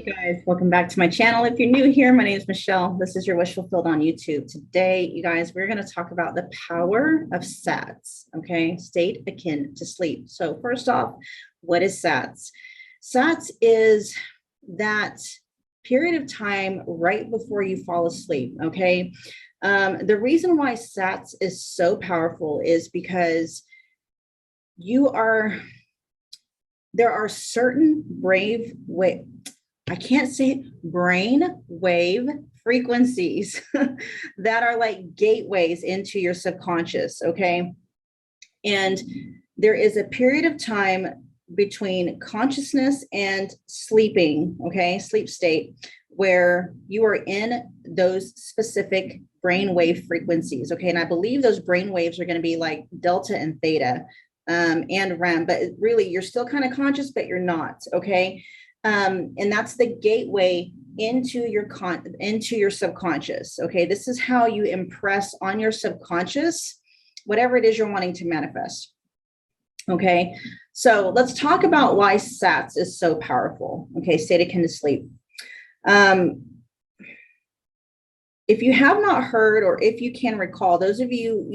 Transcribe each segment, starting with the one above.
Guys, welcome back to my channel. If you're new here, my name is Michelle. This is your Wish Fulfilled on YouTube. Today, you guys, we're going to talk about the power of SATS, okay? State akin to sleep. So first off, what is SATS? SATS is that period of time right before you fall asleep, okay? The reason why SATS is so powerful is because there are certain brain wave frequencies that are like gateways into your subconscious, okay? And there is a period of time between consciousness and sleeping, okay, sleep state, where you are in those specific brain wave frequencies, okay? And I believe those brain waves are going to be like delta and theta and REM, but really you're still kind of conscious, but you're not, okay? And that's the gateway into your subconscious. Okay, this is how you impress on your subconscious whatever it is you're wanting to manifest. Okay, so let's talk about why SATS is so powerful. Okay, state akin to sleep. If you have not heard, or if you can recall, those of you,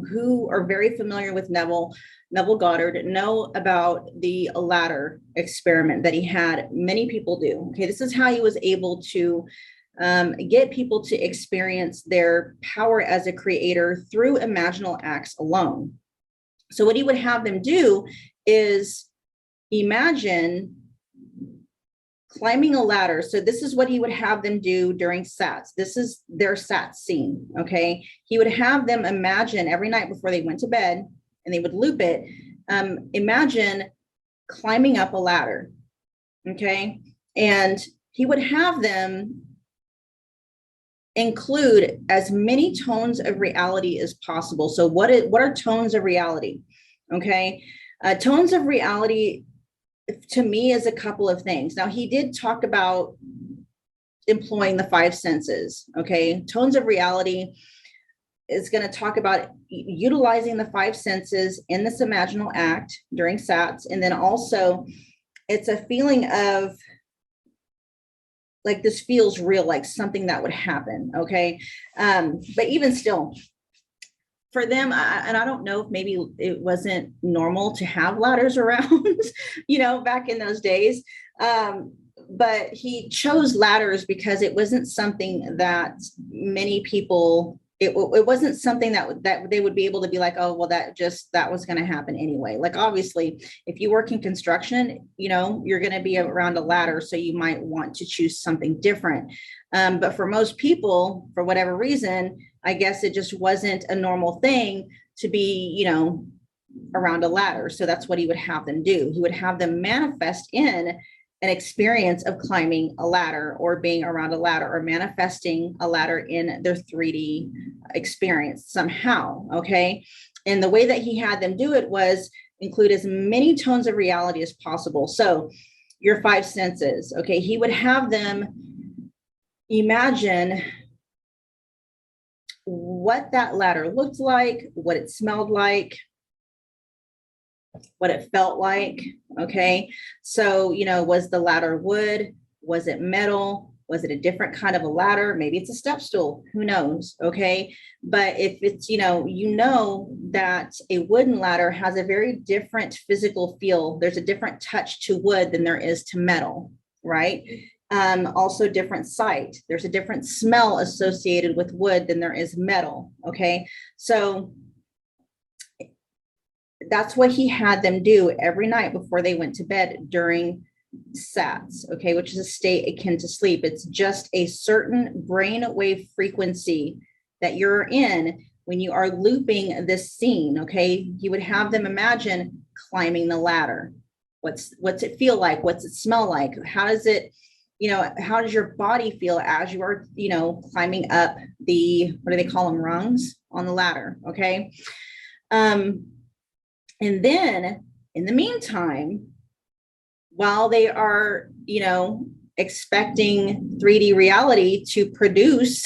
who are very familiar with Neville Goddard know about the ladder experiment that he had many people do. Okay, this is how he was able to get people to experience their power as a creator through imaginal acts alone. So what he would have them do is imagine climbing a ladder. So this is what he would have them do during SATS. This is their SATS scene, okay? He would have them imagine every night before they went to bed, and they would loop it, imagine climbing up a ladder, okay? And he would have them include as many tones of reality as possible. So what are tones of reality, okay? Tones of reality, to me, is a couple of things. Now, he did talk about employing the five senses, okay? Tones of reality is going to talk about utilizing the five senses in this imaginal act during SATS. And then also it's a feeling of like, this feels real, like something that would happen. Okay. But even still, for them, and I don't know if maybe it wasn't normal to have ladders around, back in those days. But he chose ladders because it wasn't something that many people, it wasn't something that they would be able to be like, oh, well, that was going to happen anyway. Like, obviously, if you work in construction, you're going to be around a ladder. So you might want to choose something different. But for most people, for whatever reason, I guess it just wasn't a normal thing to be, around a ladder. So that's what he would have them do. He would have them manifest in an experience of climbing a ladder or being around a ladder or manifesting a ladder in their 3D experience somehow. Okay. And the way that he had them do it was include as many tones of reality as possible. So your five senses. Okay. He would have them imagine what that ladder looked like, what it smelled like, what it felt like. Okay. So, was the ladder wood? Was it metal? Was it a different kind of a ladder? Maybe it's a step stool. Who knows? Okay. But if it's, that a wooden ladder has a very different physical feel. There's a different touch to wood than there is to metal, right? Also different sight. There's a different smell associated with wood than there is metal. Okay. So that's what he had them do every night before they went to bed during SATS, okay, which is a state akin to sleep. It's just a certain brain wave frequency that you're in when you are looping this scene, okay? You would have them imagine climbing the ladder. What's it feel like? What's it smell like? How does it, how does your body feel as you are, climbing up the, what do they call them, rungs on the ladder, okay? And then in the meantime, while they are, expecting 3D reality to produce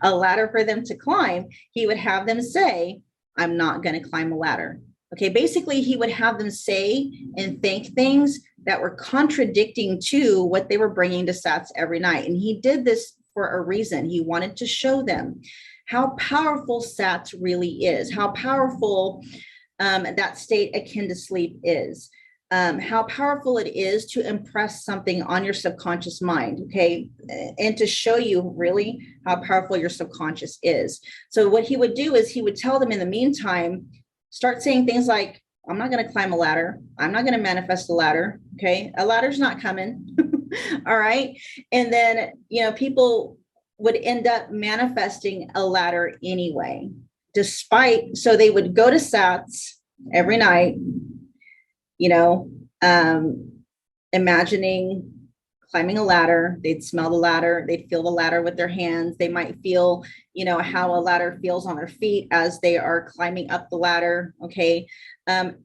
a ladder for them to climb, he would have them say, I'm not going to climb a ladder. Okay, basically he would have them say and think things that were contradicting to what they were bringing to SATS every night. And he did this for a reason. He wanted to show them how powerful SATS really is, how powerful that state akin to sleep is, how powerful it is to impress something on your subconscious mind, okay, and to show you really how powerful your subconscious is. So what he would do is he would tell them in the meantime, start saying things like, I'm not going to climb a ladder. I'm not going to manifest a ladder. Okay. A ladder's not coming. All right. And then, people would end up manifesting a ladder anyway, so they would go to SATS every night, imagining climbing a ladder. They'd smell the ladder. They'd feel the ladder with their hands. They might feel, how a ladder feels on their feet as they are climbing up the ladder. Okay.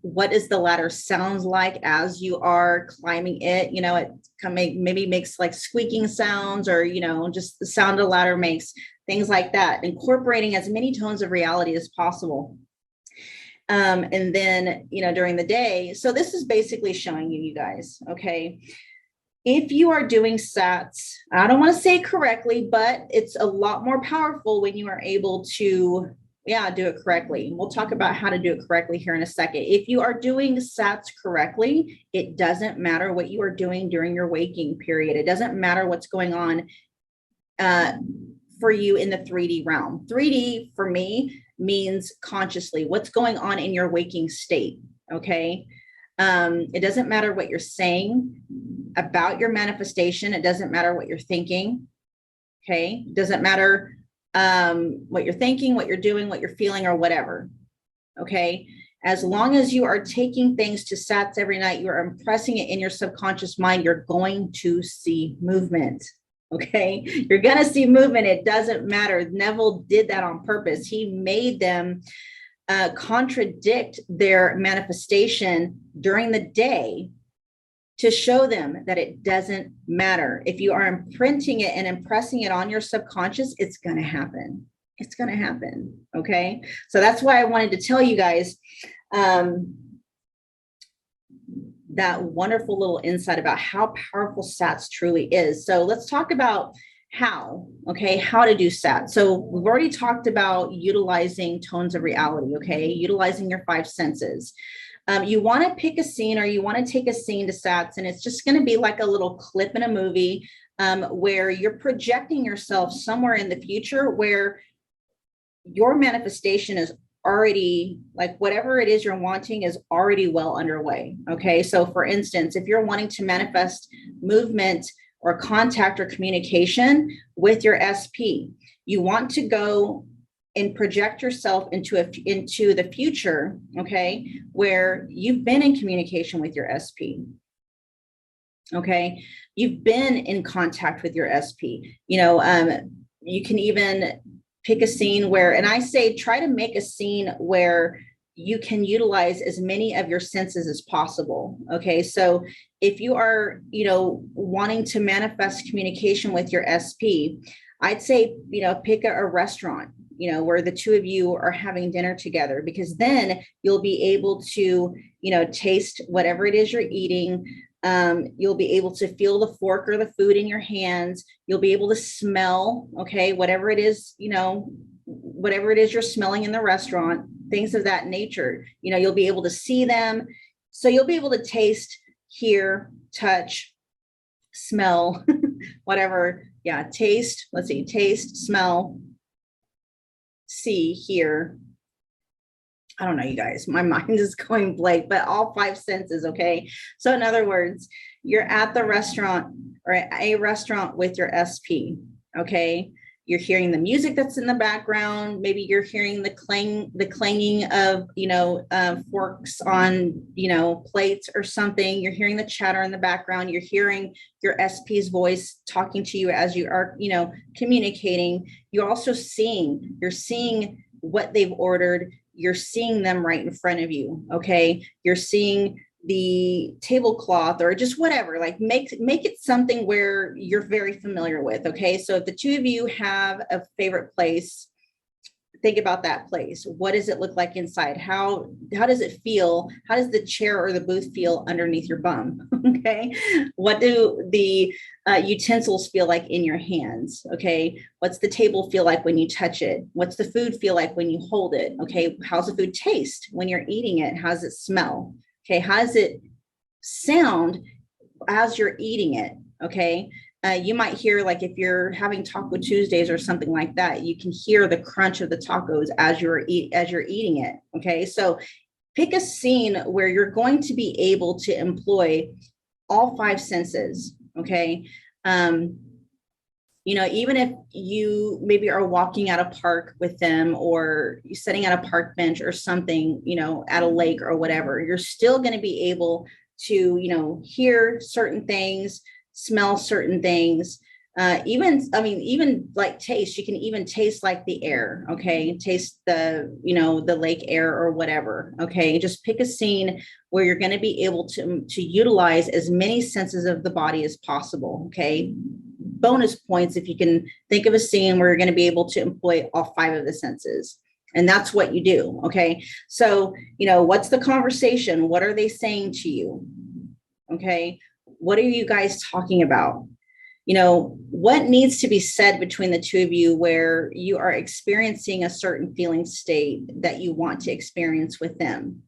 What does the ladder sounds like as you are climbing it? It maybe makes like squeaking sounds, or, just the sound a ladder makes, things like that, incorporating as many tones of reality as possible. And then, during the day. So this is basically showing you guys, okay, if you are doing SATS, I don't want to say correctly, but it's a lot more powerful when you are able to, do it correctly. We'll talk about how to do it correctly here in a second. If you are doing SATS correctly, it doesn't matter what you are doing during your waking period. It doesn't matter what's going on for you in the 3D realm. 3D for me means consciously, what's going on in your waking state, okay? It doesn't matter what you're saying about your manifestation. It doesn't matter what you're thinking, okay? It doesn't matter what you're thinking, what you're doing, what you're feeling, or whatever, okay? As long as you are taking things to SATS every night, you are impressing it in your subconscious mind, you're going to see movement. Okay, you're going to see movement. It doesn't matter. Neville did that on purpose. He made them contradict their manifestation during the day to show them that it doesn't matter. If you are imprinting it and impressing it on your subconscious, it's going to happen. It's going to happen. Okay, so that's why I wanted to tell you guys that wonderful little insight about how powerful SATS truly is. So let's talk about how to do SATS. So we've already talked about utilizing tones of reality, okay, utilizing your 5 senses. You want to pick a scene, or you want to take a scene to SATS, and it's just going to be like a little clip in a movie where you're projecting yourself somewhere in the future where your manifestation is already, like, whatever it is you're wanting is already well underway. Okay. So for instance, if you're wanting to manifest movement or contact or communication with your SP, you want to go and project yourself into the future, okay, where you've been in communication with your SP. Okay. You've been in contact with your SP. You can even pick a scene where, and I say, try to make a scene where you can utilize as many of your senses as possible. Okay. So if you are, wanting to manifest communication with your SP, I'd say, pick a restaurant, where the two of you are having dinner together, because then you'll be able to, taste whatever it is you're eating. You'll be able to feel the fork or the food in your hands. You'll be able to smell, okay, whatever it is, whatever it is you're smelling in the restaurant, things of that nature. You'll be able to see them. So you'll be able to taste, hear, touch, smell, whatever. Yeah, taste. Let's see, taste, smell, see, hear. I don't know, you guys, my mind is going blank, but all 5 senses. Okay. So in other words, you're at the restaurant or a restaurant with your SP. Okay. You're hearing the music that's in the background. Maybe you're hearing the clanging of, forks on, plates or something. You're hearing the chatter in the background. You're hearing your SP's voice talking to you as you are, communicating. You're also seeing what they've ordered. You're seeing them right in front of you. Okay. You're seeing the tablecloth or just whatever, like make it something where you're very familiar with. Okay. So if the two of you have a favorite place, think about that place. What does it look like inside? How does it feel? How does the chair or the booth feel underneath your bum? Okay. What do the utensils feel like in your hands? Okay. What's the table feel like when you touch it? What's the food feel like when you hold it? Okay. How's the food taste when you're eating it? How does it smell? Okay. How does it sound as you're eating it? Okay. You might hear, like if you're having Taco Tuesdays or something like that, you can hear the crunch of the tacos as you're eating it. Okay, so pick a scene where you're going to be able to employ all five senses. Okay, you know, even if you maybe are walking at a park with them, or you're sitting at a park bench or something, you know, at a lake or whatever, you're still going to be able to, you know, hear certain things, smell certain things, even like taste. You can even taste like the air. Okay, taste the, you know, the lake air or whatever. Okay, just pick a scene where you're going to be able to utilize as many senses of the body as possible. Okay, bonus points if you can think of a scene where you're going to be able to employ all five of the senses. And that's what you do. Okay, so, you know, what's the conversation? What are they saying to you? Okay, what are you guys talking about? You know, what needs to be said between the two of you where you are experiencing a certain feeling state that you want to experience with them?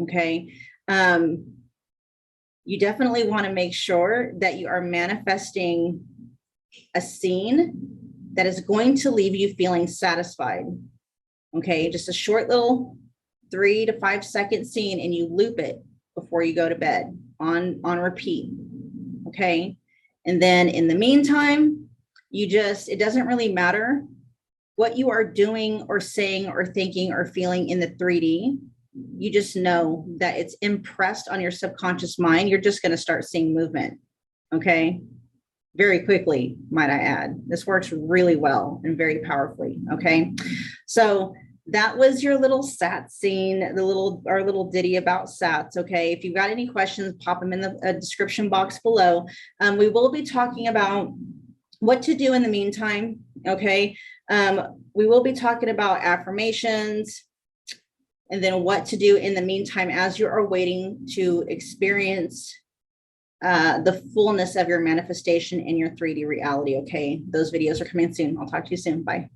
Okay. You definitely want to make sure that you are manifesting a scene that is going to leave you feeling satisfied. Okay, just a short little 3 to 5 second scene, and you loop it before you go to bed on repeat. Okay, and then in the meantime, it doesn't really matter what you are doing or saying or thinking or feeling in the 3D. You just know that it's impressed on your subconscious mind. You're just going to start seeing movement. Okay, very quickly, might I add. This works really well and very powerfully. Okay, so that was your little SATS scene, our little ditty about SATS. Okay, if you've got any questions, pop them in the description box below. We will be talking about what to do in the meantime. Okay, we will be talking about affirmations, and then what to do in the meantime as you are waiting to experience the fullness of your manifestation in your 3D reality. Okay, those videos are coming soon. I'll talk to you soon. Bye.